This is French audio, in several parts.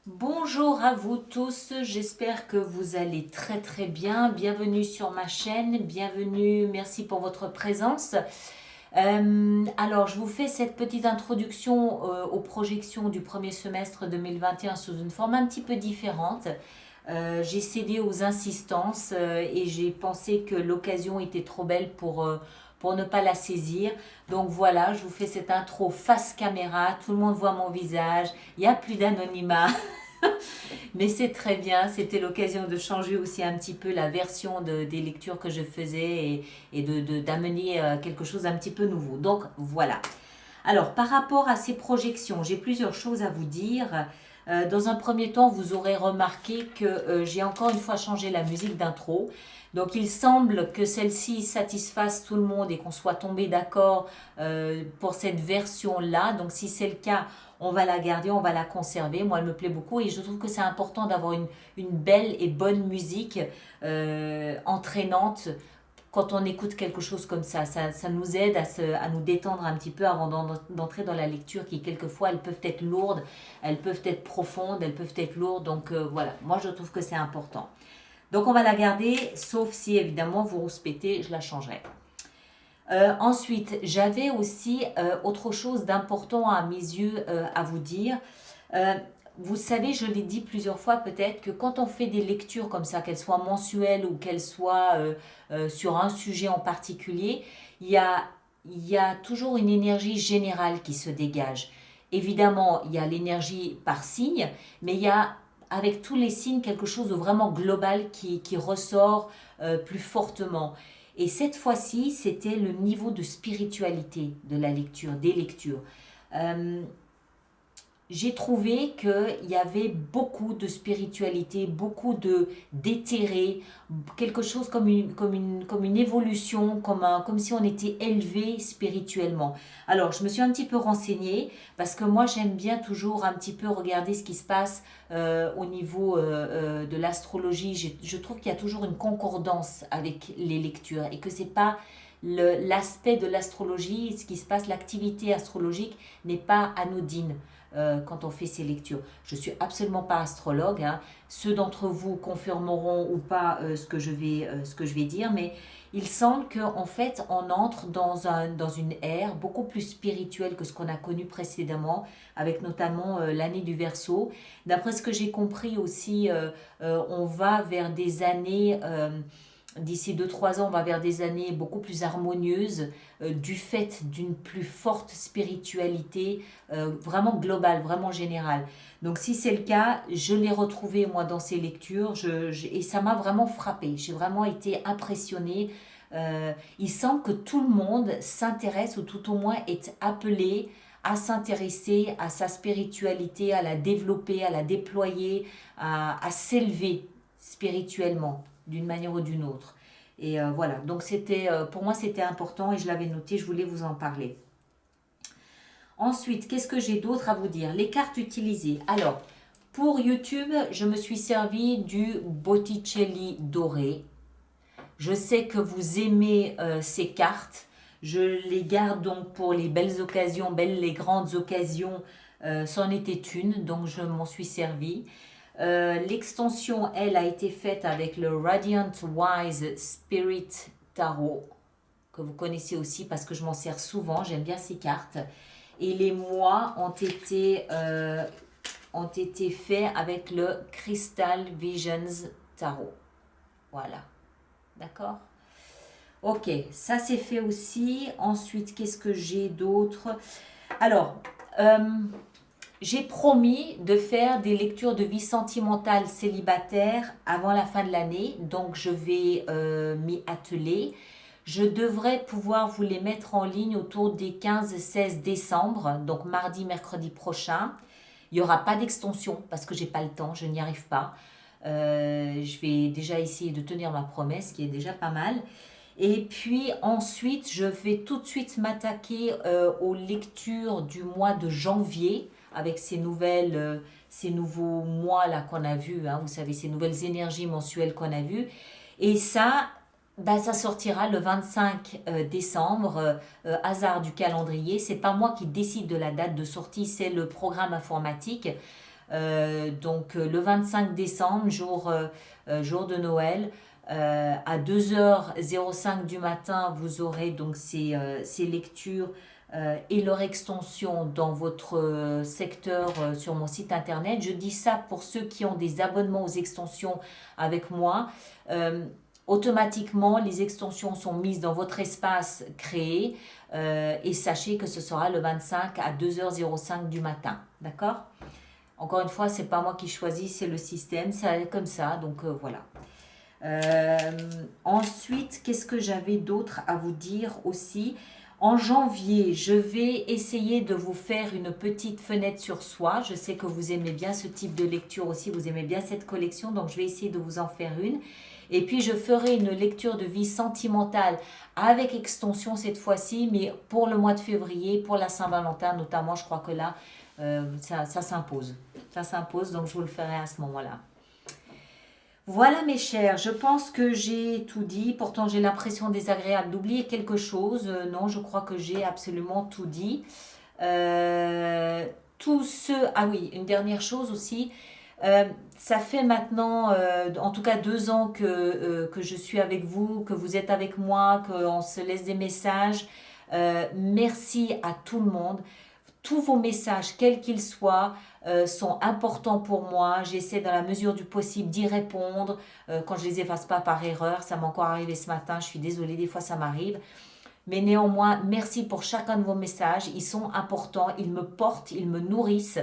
Bonjour à vous tous, j'espère que vous allez très très bien. Bienvenue sur ma chaîne, bienvenue, merci pour votre présence. Alors, je vous fais cette petite introduction aux projections du premier semestre 2021 sous une forme un petit peu différente. J'ai cédé aux insistances et j'ai pensé que l'occasion était trop belle pour ne pas la saisir. Donc voilà, je vous fais cette intro face caméra, tout le monde voit mon visage, il n'y a plus d'anonymat. Mais c'est très bien, c'était l'occasion de changer aussi un petit peu la version des lectures que je faisais et d'amener quelque chose d'un petit peu nouveau. Donc voilà. Alors par rapport à ces projections, j'ai plusieurs choses à vous dire. Dans un premier temps, vous aurez remarqué que j'ai encore une fois changé la musique d'intro. Donc il semble que celle-ci satisfasse tout le monde et qu'on soit tombé d'accord pour cette version-là. Donc si c'est le cas, on va la garder, on va la conserver. Moi, elle me plaît beaucoup et je trouve que c'est important d'avoir une belle et bonne musique entraînante quand on écoute quelque chose comme ça nous aide à nous détendre un petit peu avant d'entrer dans la lecture qui, quelquefois, elles peuvent être lourdes, elles peuvent être profondes, elles peuvent être lourdes. Donc voilà, moi je trouve que c'est important. Donc on va la garder, sauf si évidemment vous rouspétez, je la changerai. Ensuite, j'avais aussi autre chose d'important à mes yeux à vous dire. Euh, Vous savez, je l'ai dit plusieurs fois peut-être, que quand on fait des lectures comme ça, qu'elles soient mensuelles ou qu'elles soient sur un sujet en particulier, il y a, il y a toujours une énergie générale qui se dégage. Évidemment, il y a l'énergie par signe, mais il y a avec tous les signes quelque chose de vraiment global qui ressort plus fortement. Et cette fois-ci, c'était le niveau de spiritualité de la lecture, des lectures. Euh, j'ai trouvé qu'il y avait beaucoup de spiritualité, beaucoup de d'éthéré, quelque chose comme une évolution, comme si on était élevé spirituellement. Alors, je me suis un petit peu renseignée parce que moi, j'aime bien toujours un petit peu regarder ce qui se passe au niveau de l'astrologie. Je trouve qu'il y a toujours une concordance avec les lectures et que c'est pas l'aspect de l'astrologie, ce qui se passe, l'activité astrologique n'est pas anodine quand on fait ces lectures. Je ne suis absolument pas astrologue, hein. Ceux d'entre vous confirmeront ou pas ce que je vais dire, mais il semble qu'en fait, on entre dans une ère beaucoup plus spirituelle que ce qu'on a connu précédemment, avec notamment l'année du Verseau. D'après ce que j'ai compris aussi, on va vers des années d'ici 2 3 ans, on va vers des années beaucoup plus harmonieuses du fait d'une plus forte spiritualité vraiment globale, vraiment générale. Donc si c'est le cas, je l'ai retrouvé moi dans ces lectures et ça m'a vraiment frappé. J'ai vraiment été impressionnée. Il semble que tout le monde s'intéresse ou tout au moins est appelé à s'intéresser à sa spiritualité, à la développer, à la déployer, à s'élever spirituellement d'une manière ou d'une autre. Et voilà, donc c'était pour moi c'était important et je l'avais noté, je voulais vous en parler. Ensuite, qu'est-ce que j'ai d'autre à vous dire? Les cartes utilisées. Alors, pour YouTube, je me suis servi du Botticelli doré. Je sais que vous aimez ces cartes. Je les garde donc pour les belles occasions, les grandes occasions. C'en était une, donc je m'en suis servi. L'extension, elle, a été faite avec le Radiant Wise Spirit Tarot, que vous connaissez aussi parce que je m'en sers souvent, j'aime bien ces cartes. Et les mois ont été faits avec le Crystal Visions Tarot. Voilà, d'accord. Ok, ça c'est fait aussi. Ensuite, qu'est-ce que j'ai d'autre? Alors, euh, j'ai promis de faire des lectures de vie sentimentale célibataire avant la fin de l'année, donc je vais m'y atteler. Je devrais pouvoir vous les mettre en ligne autour des 15-16 décembre, donc mardi, mercredi prochain. Il n'y aura pas d'extension parce que j'ai pas le temps, je n'y arrive pas. Je vais déjà essayer de tenir ma promesse, qui est déjà pas mal. Et puis ensuite, je vais tout de suite m'attaquer aux lectures du mois de janvier avec ces nouveaux mois là qu'on a vus, hein, vous savez, ces nouvelles énergies mensuelles qu'on a vues. Et ça, bah, ça sortira le 25 décembre, hasard du calendrier. C'est pas moi qui décide de la date de sortie, c'est le programme informatique. Donc le 25 décembre, jour de Noël, à 2h05 du matin, vous aurez donc ces lectures et leur extension dans votre secteur sur mon site internet. Je dis ça pour ceux qui ont des abonnements aux extensions avec moi. Automatiquement, les extensions sont mises dans votre espace créé et sachez que ce sera le 25 à 2h05 du matin. D'accord? Encore une fois, c'est pas moi qui choisis, c'est le système, c'est comme ça, donc voilà. Ensuite, qu'est-ce que j'avais d'autre à vous dire aussi? En janvier, je vais essayer de vous faire une petite fenêtre sur soi. Je sais que vous aimez bien ce type de lecture aussi, vous aimez bien cette collection, donc je vais essayer de vous en faire une. Et puis, je ferai une lecture de vie sentimentale avec extension cette fois-ci, mais pour le mois de février, pour la Saint-Valentin notamment, je crois que là, ça s'impose. Ça s'impose, donc je vous le ferai à ce moment-là. Voilà mes chers, je pense que j'ai tout dit. Pourtant, j'ai l'impression désagréable d'oublier quelque chose. Non, je crois que j'ai absolument tout dit. Ah oui, une dernière chose aussi. Ça fait maintenant, en tout cas 2 ans que je suis avec vous, que vous êtes avec moi, qu'on se laisse des messages. Merci à tout le monde. Tous vos messages, quels qu'ils soient, sont importants pour moi. J'essaie dans la mesure du possible d'y répondre. Quand je les efface pas par erreur, ça m'est encore arrivé ce matin, je suis désolée, des fois ça m'arrive. Mais néanmoins, merci pour chacun de vos messages. Ils sont importants, ils me portent, ils me nourrissent.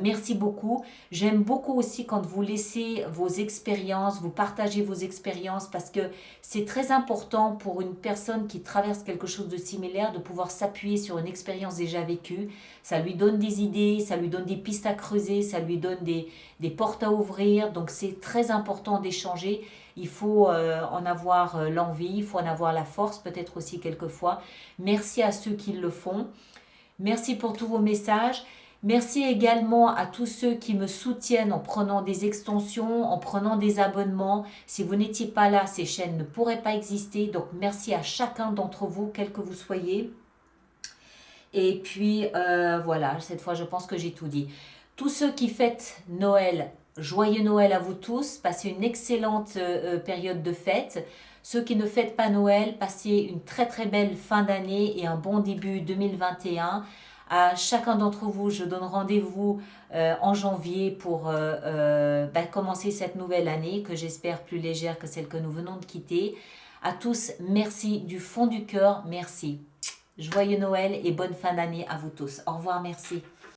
Merci beaucoup. J'aime beaucoup aussi quand vous laissez vos expériences, vous partagez vos expériences parce que c'est très important pour une personne qui traverse quelque chose de similaire de pouvoir s'appuyer sur une expérience déjà vécue. Ça lui donne des idées, ça lui donne des pistes à creuser, ça lui donne des portes à ouvrir. Donc c'est très important d'échanger. Il faut en avoir l'envie, il faut en avoir la force peut-être aussi quelquefois. Merci à ceux qui le font. Merci pour tous vos messages. Merci également à tous ceux qui me soutiennent en prenant des extensions, en prenant des abonnements. Si vous n'étiez pas là, ces chaînes ne pourraient pas exister. Donc merci à chacun d'entre vous, quel que vous soyez. Et puis voilà, cette fois je pense que j'ai tout dit. Tous ceux qui fêtent Noël, joyeux Noël à vous tous. Passez une excellente période de fête. Ceux qui ne fêtent pas Noël, passez une très très belle fin d'année et un bon début 2021. À chacun d'entre vous, je donne rendez-vous en janvier pour commencer cette nouvelle année que j'espère plus légère que celle que nous venons de quitter. À tous, merci du fond du cœur, merci. Joyeux Noël et bonne fin d'année à vous tous. Au revoir, merci.